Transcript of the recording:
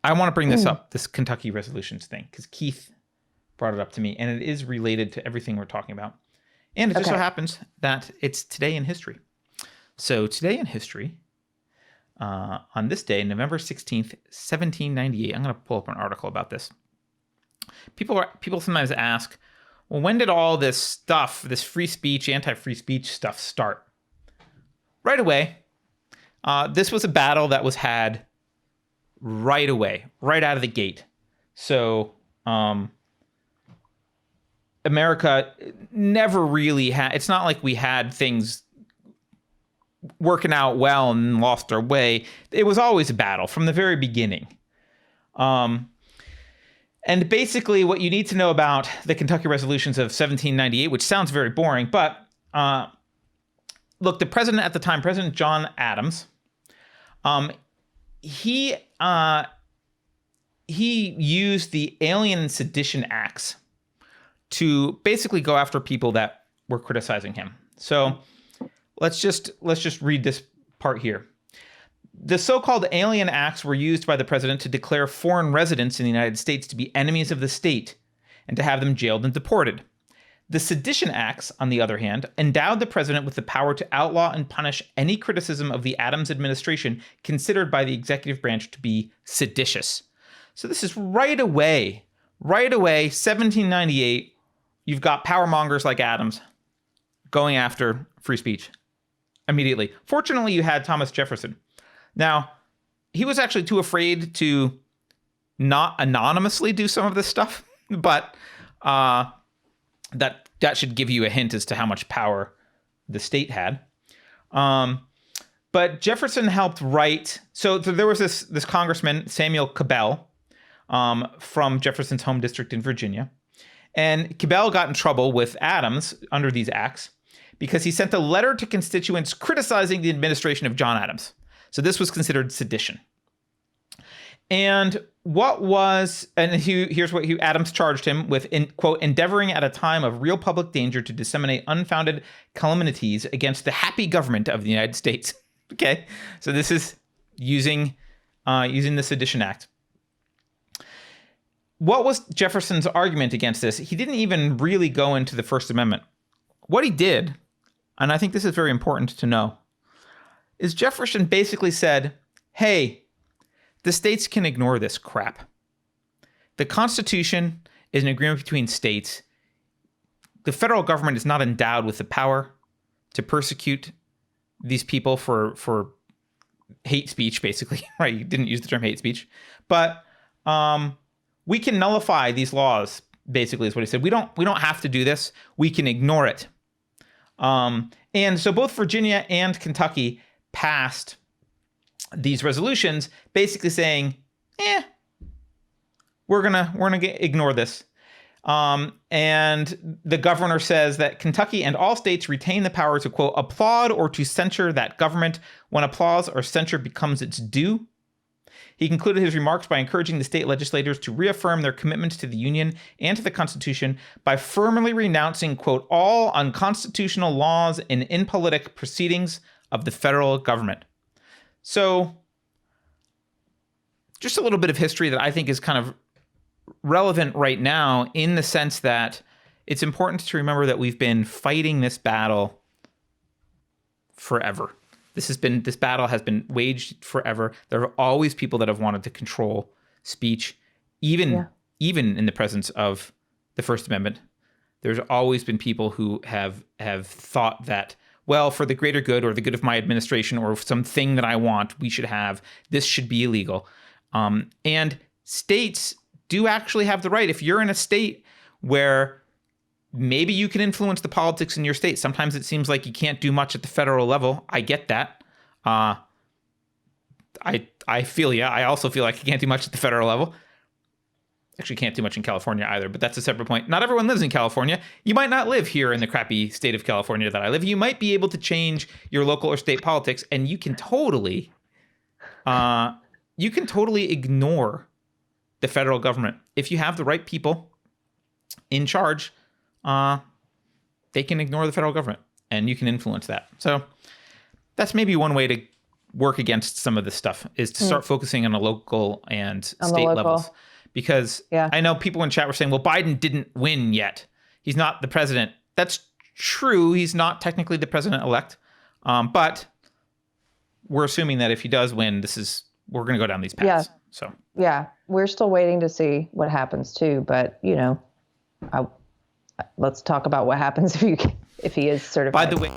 I want to bring this up, this Kentucky resolutions thing, because Keith brought it up to me, and it is related to everything we're talking about. And it just so happens that it's today in history. So today in history, on this day, November 16th, 1798, I'm going to pull up an article about this. People sometimes ask, well, when did all this stuff, this free speech, anti-free speech stuff start? Right away. This was a battle that was had right away, right out of the gate. So America never really had, it's not like we had things working out well and lost our way. It was always a battle from the very beginning. And basically what you need to know about the Kentucky resolutions of 1798, which sounds very boring, but look, the president at the time, President John Adams, he used the Alien and Sedition Acts to basically go after people that were criticizing him. So let's just read this part here. The so-called Alien Acts were used by the president to declare foreign residents in the United States to be enemies of the state and to have them jailed and deported. The Sedition Acts, on the other hand, endowed the president with the power to outlaw and punish any criticism of the Adams administration considered by the executive branch to be seditious. So this is right away, 1798, you've got power mongers like Adams going after free speech immediately. Fortunately, you had Thomas Jefferson. Now, he was actually too afraid to not anonymously do some of this stuff, but that should give you a hint as to how much power the state had. But Jefferson helped write. So there was this congressman, Samuel Cabell, from Jefferson's home district in Virginia. And Cabell got in trouble with Adams under these acts because he sent a letter to constituents criticizing the administration of John Adams. So this was considered sedition. And here's what Adams charged him with, quote, endeavoring at a time of real public danger to disseminate unfounded calumnies against the happy government of the United States. Okay, so this is using the Sedition Act. What was Jefferson's argument against this? He didn't even really go into the First Amendment. What he did, and I think this is very important to know, is Jefferson basically said, hey, the states can ignore this crap. The Constitution is an agreement between states. The federal government is not endowed with the power to persecute these people for hate speech, basically, right? You didn't use the term hate speech. But we can nullify these laws, basically, is what he said. We don't have to do this. We can ignore it. And so both Virginia and Kentucky passed these resolutions basically saying, we're gonna ignore this. And the governor says that Kentucky and all states retain the power to, quote, applaud or to censure that government when applause or censure becomes its due. He concluded his remarks by encouraging the state legislators to reaffirm their commitment to the Union and to the Constitution by firmly renouncing, quote, all unconstitutional laws and impolitic proceedings of the federal government. So just a little bit of history that I think is kind of relevant right now, in the sense that it's important to remember that we've been fighting this battle forever. This battle has been waged forever. There are always people that have wanted to control speech, even in the presence of the First Amendment. There's always been people who have thought that, well, for the greater good or the good of my administration or something that I want, this should be illegal. And states do actually have the right. If you're in a state where maybe you can influence the politics in your state, sometimes it seems like you can't do much at the federal level. I get that. I feel you. I also feel like you can't do much at the federal level. Actually, can't do much in California either, but that's a separate point. Not everyone lives in California. You might not live here in the crappy state of California that I live. You might be able to change your local or state politics, and you can totally ignore the federal government. If you have the right people in charge, they can ignore the federal government, and you can influence that. So that's maybe one way to work against some of this stuff is to start focusing on the local and state levels. Because I know people in chat were saying, well, Biden didn't win yet. He's not the president. That's true. He's not technically the president-elect. But we're assuming that if he does win, we're going to go down these paths. So we're still waiting to see what happens too. But, you know, let's talk about what happens if he is certified. By the way...